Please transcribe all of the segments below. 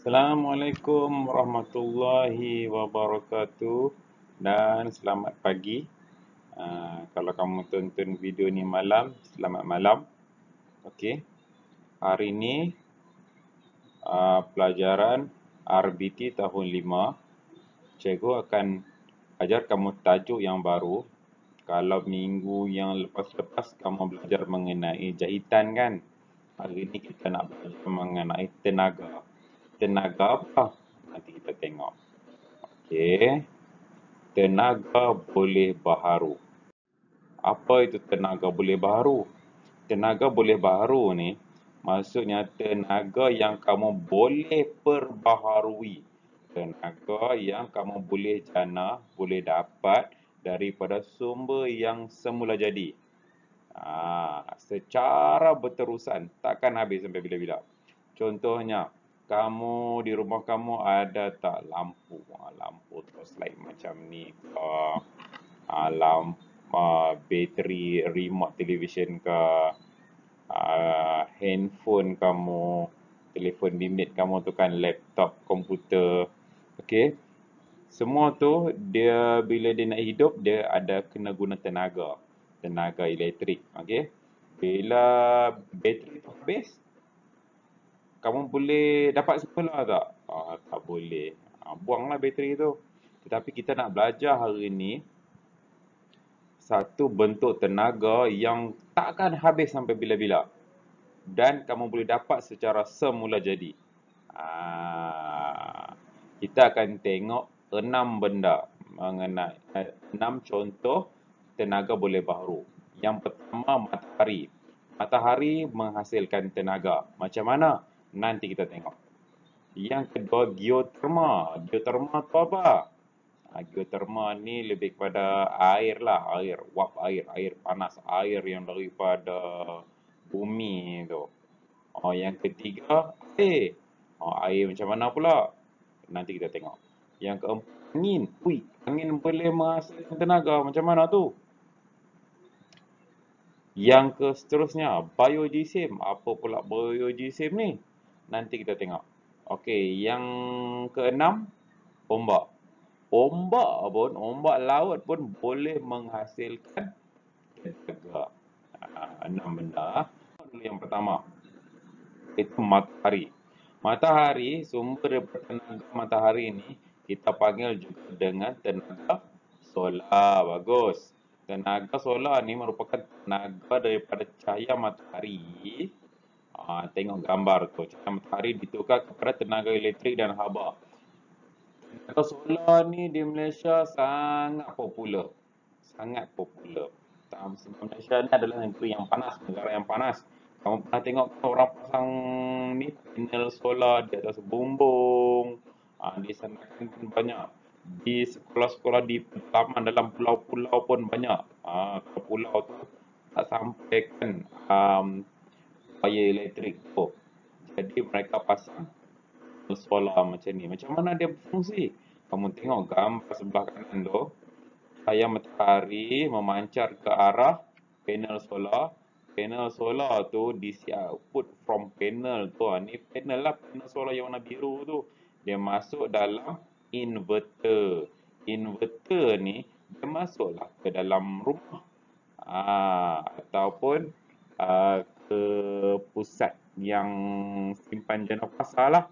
Assalamualaikum warahmatullahi wabarakatuh dan selamat pagi. Kalau kamu tonton video ni malam, selamat malam. Okey. Hari ni pelajaran RBT tahun 5. Cikgu akan ajar kamu tajuk yang baru. Kalau minggu yang lepas-lepas kamu belajar mengenai jahitan kan? Hari ni kita nak belajar mengenai tenaga. Tenaga apa? Nanti kita tengok. Okey. Tenaga boleh baharu. Apa itu tenaga boleh baharu? Tenaga boleh baharu ni maksudnya tenaga yang kamu boleh perbaharui. Tenaga yang kamu boleh jana, boleh dapat daripada sumber yang semula jadi. Secara berterusan, takkan habis sampai bila-bila. Contohnya, kamu di rumah kamu ada tak lampu? Lampu torchlight macam ni ke? Lampu bateri remote television ke? Handphone kamu, telefon bimbit kamu tu kan, laptop, komputer. Okey. Semua tu dia bila dia nak hidup dia ada kena guna tenaga elektrik. Okey. Bila bateri tu habis, kamu boleh dapat semula tak? Tak boleh. Buanglah bateri tu. Tetapi kita nak belajar hari ni satu bentuk tenaga yang takkan habis sampai bila-bila. Dan kamu boleh dapat secara semula jadi. Kita akan tengok 6 benda mengenai 6 contoh tenaga boleh baharu. Yang pertama, matahari. Matahari menghasilkan tenaga. Macam mana? Nanti kita tengok. Yang kedua, geoterma. Geoterma tu apa? Geoterma ni lebih kepada air lah. Air, wap air, air panas. Air yang daripada bumi tu. Yang ketiga, air. Air macam mana pula? Nanti kita tengok. Yang keempat, angin. Angin boleh menghasilkan tenaga. Macam mana tu? Yang seterusnya, biogeosim. Apa pula biogeosim ni? Nanti kita tengok. Okey, yang keenam, ombak. Ombak laut pun boleh menghasilkan tenaga. 6 benda. Yang pertama, itu matahari. Matahari, sumber daripada tenaga matahari ni kita panggil juga dengan tenaga solar. Bagus. Tenaga solar ni merupakan tenaga daripada cahaya matahari. Tengok gambar tu. Cahaya matahari ditukar kepada tenaga elektrik dan haba. Tenaga solar ni di Malaysia sangat popular. Sangat popular. Malaysia ni adalah negeri yang panas, negara yang panas. Kamu pernah tengok orang pasang ni panel solar di atas bumbung. Di sana pun banyak. Di sekolah-sekolah di pedalaman dalam pulau-pulau pun banyak. Kalau pulau tu tak sampaikan wire elektrik tu. Jadi mereka pasang solar macam ni. Macam mana dia berfungsi? Kamu tengok gambar sebelah kanan tu. Cahaya matahari memancar ke arah panel solar. Panel solar tu DC output from panel tu. Ni panel lah, panel solar yang warna biru tu. Dia masuk dalam inverter. Inverter ni dia masuklah ke dalam rumah. Ataupun ke pusat yang simpan jana pasar lah.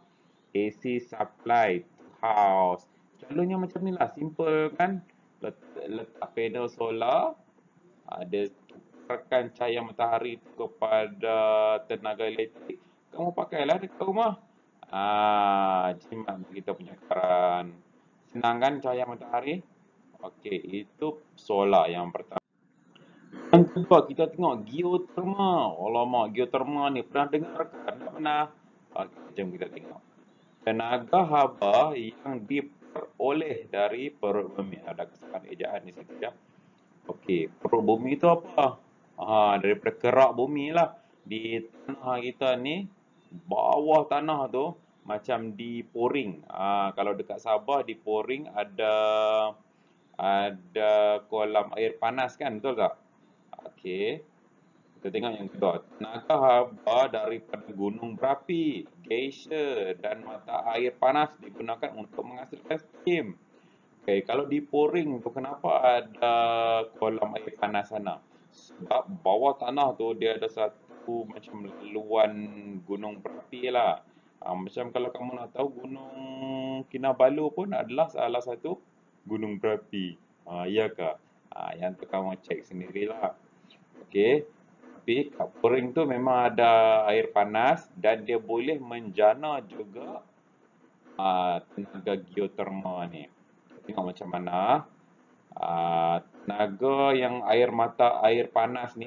AC supply house. Selalunya macam ni lah, simple kan. Letak panel solar, dia tukarkan cahaya matahari kepada tenaga elektrik. Kamu pakailah dekat rumah. Jimat kita punya karan. Senang kan cahaya matahari? Okey, itu solar yang pertama. Yang kedua, kita tengok geoterma. Alamak, geoterma ni pernah dengar ke? Tak pernah. Jom kita tengok. Tenaga haba yang diperoleh dari perut bumi. Ada kesalahan ejaan di situ ya. Okey, perut bumi itu apa? Daripada kerak bumi lah. Di tanah kita ni, bawah tanah tu macam diporing. Kalau dekat Sabah diporing ada kolam air panas kan, betul tak? Okey. Kita tengok yang kedua. Tenaga haba daripada gunung berapi, geysir dan mata air panas digunakan untuk menghasilkan steam. Okay, kalau di Poring tu kenapa ada kolam air panas sana? Sebab bawah tanah tu dia ada satu macam laluan gunung berapi lah. Macam kalau kamu nak tahu Gunung Kinabalu pun adalah salah satu gunung berapi. Ya ke? Yang tu kamu cek sendirilah. Okey. Tapi kat Poring tu memang ada air panas dan dia boleh menjana juga tenaga geotermal ni. Tengok macam mana tenaga yang air panas ni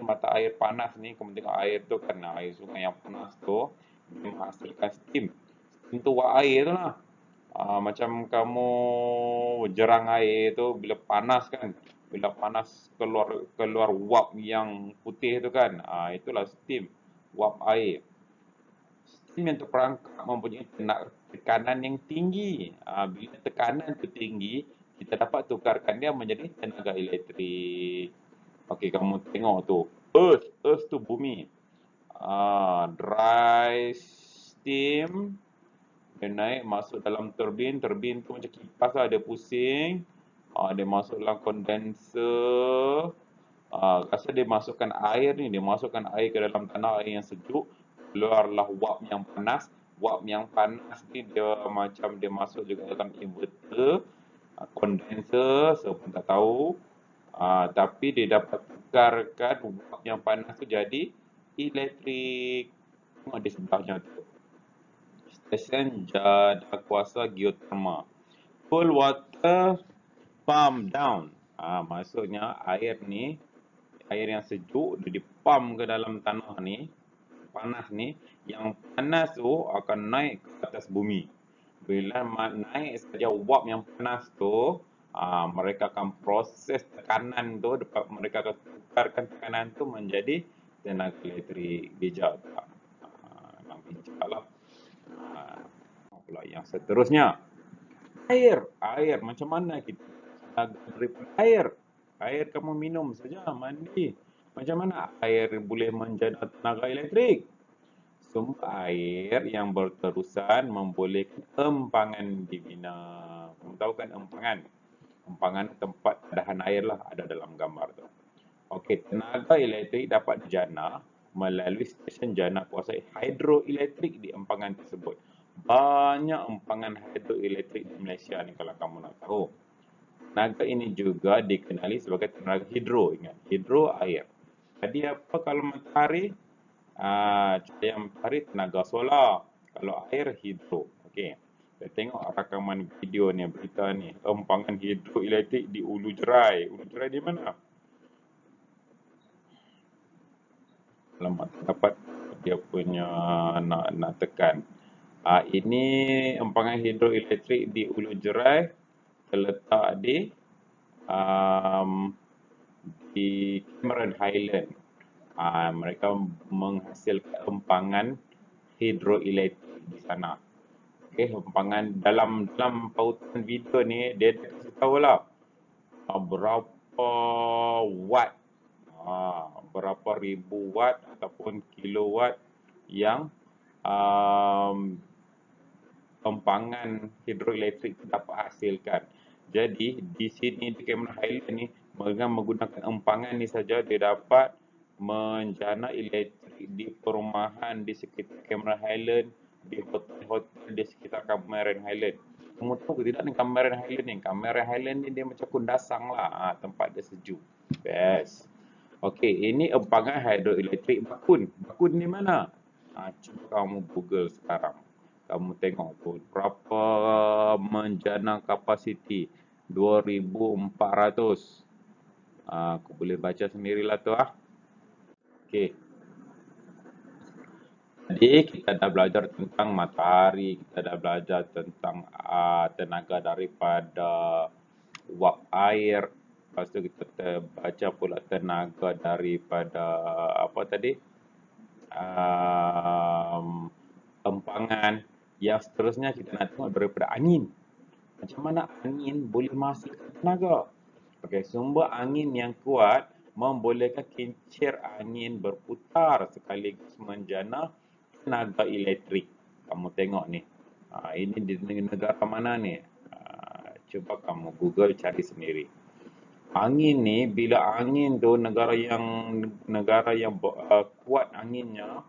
kamu tengok air tu kan, air sungai yang panas tu dia menghasilkan steam. Steam tu wak air tu lah. Macam kamu jerang air tu bila panas kan, bila panas keluar wap yang putih tu kan, itulah steam, wap air. Steam yang terperangkap mempunyai tekanan yang tinggi. Bila tekanan tu tinggi, kita dapat tukarkan dia menjadi tenaga elektrik. Okey, kamu tengok tu. Earth tu bumi. Dry steam dia naik masuk dalam turbin. Turbin tu macam kipas lah, dia pusing. Dia masuk dalam kondenser. Rasa dia masukkan air ni, dia masukkan air ke dalam tanah, air yang sejuk. Keluarlah wap yang panas. Wap yang panas ni dia macam dia masuk juga dalam inverter, kondenser, saya pun tak tahu. Tapi dia dapat tukarkan wap yang panas tu jadi elektrik. Tengok di sebelahnya tu. Stesen jada kuasa geotermal. Cool water pump down. Maksudnya air ni, air yang sejuk dia dipump ke dalam tanah ni, panas ni. Yang panas tu akan naik ke atas bumi. Bila naik saja wap yang panas tu, mereka akan proses tekanan tu, mereka akan tukarkan tekanan tu menjadi tenaga elektrik. Bijak tak? Memang bijak lah. Pula yang seterusnya, air. Macam mana kita daripada air? Air kamu minum saja, mandi. Macam mana air boleh menjana tenaga elektrik? Sumber air yang berterusan membolehkan empangan dibina. Kamu tahu kan empangan? Empangan tempat padahan air lah, ada dalam gambar tu. Okey, tenaga elektrik dapat dijana melalui stesen jana kuasa hidroelektrik di empangan tersebut. Banyak empangan hidroelektrik di Malaysia ni kalau kamu nak tahu. Tenaga ini juga dikenali sebagai tenaga hidro. Ingat, hidro air. Jadi apa kalau matahari? Cahaya matahari tenaga solar. Kalau air hidro. Okey. Kita tengok rakaman video ni, berita ni. Empangan hidroelektrik di Ulu Jerai. Ulu Jerai di mana? Alamat dapat dia punya nak tekan. Ini empangan hidroelektrik di Ulu Jerai terletak di Cameron Highland. Mereka menghasilkan empangan hidroelektrik di sana. Okey, empangan dalam pautan video ni dia kasih tahu lah berapa watt, berapa ribu watt ataupun kilowatt yang empangan hidroelektrik dapat hasilkan. Jadi di sini di Cameron Highland ni dengan menggunakan empangan ni saja dia dapat menjana elektrik di perumahan di sekitar Cameron Highland, di hotel-hotel di sekitar Cameron Highland. Kamu tahu ke tidak ni Cameron Highland ni? Cameron Highland ni dia macam kundasang lah, tempat dia sejuk. Best. Okey, ini empangan hidroelektrik Bakun. Bakun di mana? Cuba kamu Google sekarang. Kamu tengok tu berapa menjana kapasiti 2,400. Aku boleh baca sendirilah tu Okey. Jadi kita dah belajar tentang matahari, kita dah belajar tentang tenaga daripada wap air. Lepas tu kita baca pula tenaga daripada apa tadi? Empangan. Yang seterusnya kita nak tengok daripada angin. Macam mana angin boleh menghasilkan tenaga? Okey, sumber angin yang kuat membolehkan kincir angin berputar sekaligus menjana tenaga elektrik. Kamu tengok ni. Ini di negara mana ni? Cuba kamu Google cari sendiri. Angin ni, bila angin tu negara yang kuat anginnya,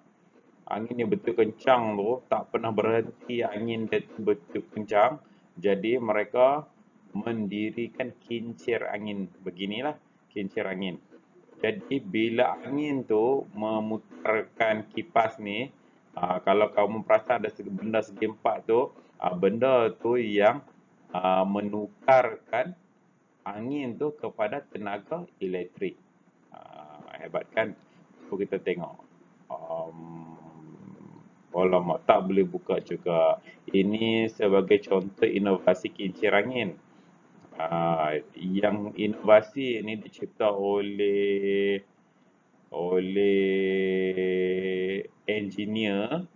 angin yang betul kencang tu, tak pernah berhenti angin dia tu betul kencang. Jadi mereka mendirikan kincir angin. Beginilah kincir angin. Jadi bila angin tu memutarkan kipas ni, kalau kamu perasan ada benda segi empat tu, benda tu yang menukarkan angin tu kepada tenaga elektrik. Hebat kan? So kita tengok. Alamak, tak boleh buka juga. Ini sebagai contoh inovasi kincir angin. Yang inovasi ini dicipta oleh engineer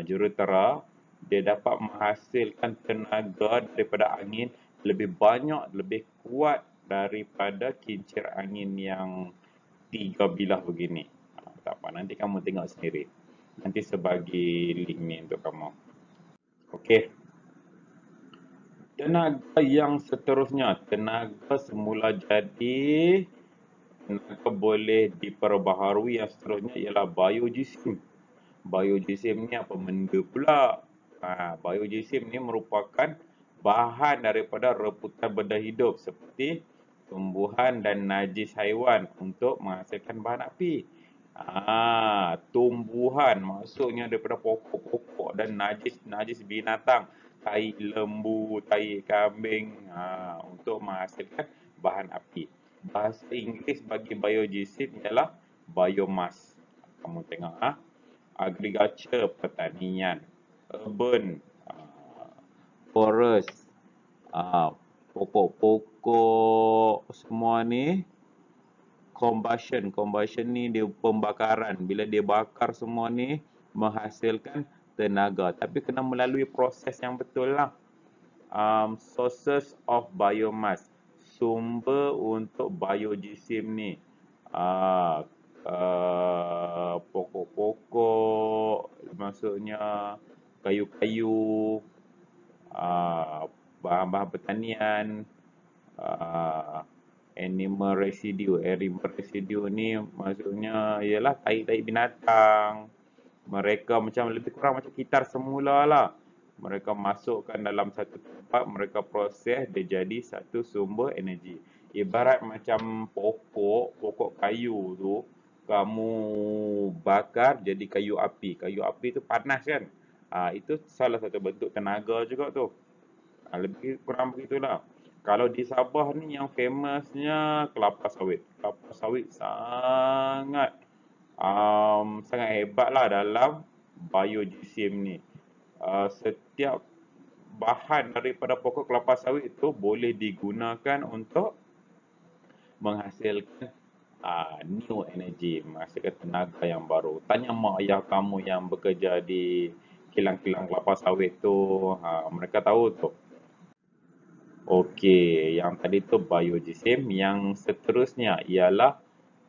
jurutera. Dia dapat menghasilkan tenaga daripada angin lebih banyak, lebih kuat daripada kincir angin yang 3 bilah begini. Tak apa, nanti kamu tengok sendiri. Nanti sebagi link ni untuk kamu. Okey. Tenaga yang seterusnya, tenaga semula jadi, tenaga boleh diperbaharui yang seterusnya ialah biojisim. Biojisim ni apa benda pula? Biojisim ni merupakan bahan daripada reputan benda hidup seperti tumbuhan dan najis haiwan untuk menghasilkan bahan api. Tumbuhan maksudnya daripada pokok-pokok dan najis binatang, tai lembu, tai kambing, untuk menghasilkan bahan api. Bahasa Inggeris bagi biojisim ialah biomass. Kamu tengok agriculture pertanian, urban forest, pokok-pokok semua ni combustion ni dia pembakaran. Bila dia bakar semua ni menghasilkan tenaga, tapi kena melalui proses yang betul lah. Sources of biomass, sumber untuk biojisim ni, pokok-pokok, maksudnya kayu-kayu, bahan-bahan pertanian, animal residue. Animal residue ni maksudnya ialah tai-tai binatang. Mereka macam lebih kurang macam kitar semula lah. Mereka masukkan dalam satu tempat, mereka proses, dia jadi satu sumber energi. Ibarat macam pokok kayu tu, kamu bakar jadi kayu api. Kayu api tu panas kan? Itu salah satu bentuk tenaga juga tu. Lebih kurang begitulah. Kalau di Sabah ni yang famousnya kelapa sawit. Kelapa sawit sangat hebat lah dalam biojisim ni. Setiap bahan daripada pokok kelapa sawit itu boleh digunakan untuk menghasilkan new energy, menghasilkan tenaga yang baru. Tanya mak ayah kamu yang bekerja di kilang-kilang kelapa sawit tu, mereka tahu tu. Okey, yang tadi tu biojisim. Yang seterusnya ialah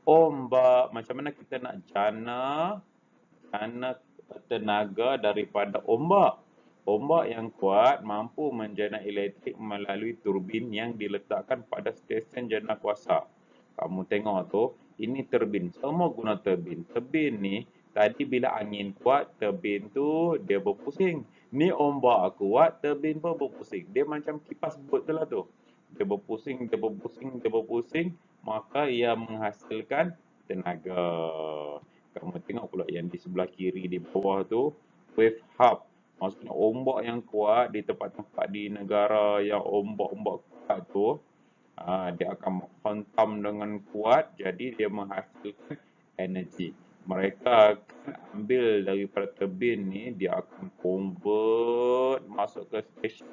ombak. Macam mana kita nak jana tenaga daripada ombak. Ombak yang kuat mampu menjana elektrik melalui turbin yang diletakkan pada stesen jana kuasa. Kamu tengok tu, ini turbin. Semua guna turbin. Turbin ni, tadi bila angin kuat, turbin tu dia berpusing. Ni ombak kuat, turbin pun berpusing. Dia macam kipas bot tu lah tu. Dia berpusing, maka ia menghasilkan tenaga. Kamu tengok pula yang di sebelah kiri di bawah tu, wave hub. Maksudnya ombak yang kuat di tempat-tempat di negara yang ombak-ombak kuat tu, dia akan menghantam dengan kuat, jadi dia menghasilkan energi. Mereka akan ambil daripada turbin ni, dia akan convert masuk ke stesen,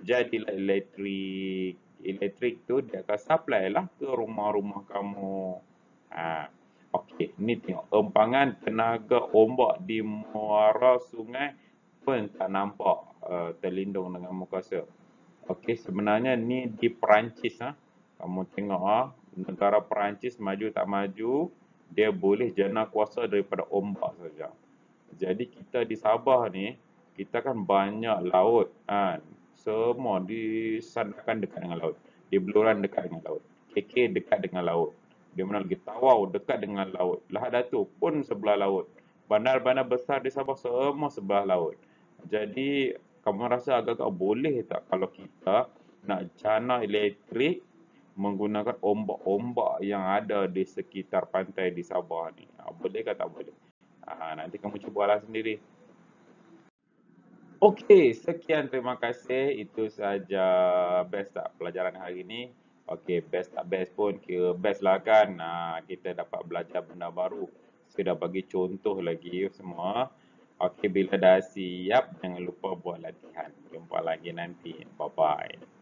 jadilah elektrik. Elektrik tu dia akan supply lah ke rumah-rumah kamu. Okey, ni tengok empangan tenaga ombak di muara sungai pun tak nampak terlindung dengan muka. Okey, sebenarnya ni di Perancis. Kamu tengok negara Perancis maju tak maju, dia boleh jana kuasa daripada ombak saja. Jadi kita di Sabah ni, kita kan banyak laut kan. Semua disandarkan dekat dengan laut. Di Beluran dekat dengan laut. KK dekat dengan laut. Di mana lagi Tawau dekat dengan laut. Lahad Datu pun sebelah laut. Bandar-bandar besar di Sabah semua sebelah laut. Jadi kamu rasa agak-agak boleh tak kalau kita nak jana elektrik menggunakan ombak-ombak yang ada di sekitar pantai di Sabah ni? Boleh ke tak boleh? Nanti kamu cubalah sendiri. Okey, sekian, terima kasih. Itu saja, best tak pelajaran hari ini. Okey, best tak best pun kira best lah kan. Kita dapat belajar benda baru. Saya dah bagi contoh lagi semua. Okey, bila dah siap, jangan lupa buat latihan. Jumpa lagi nanti. Bye-bye.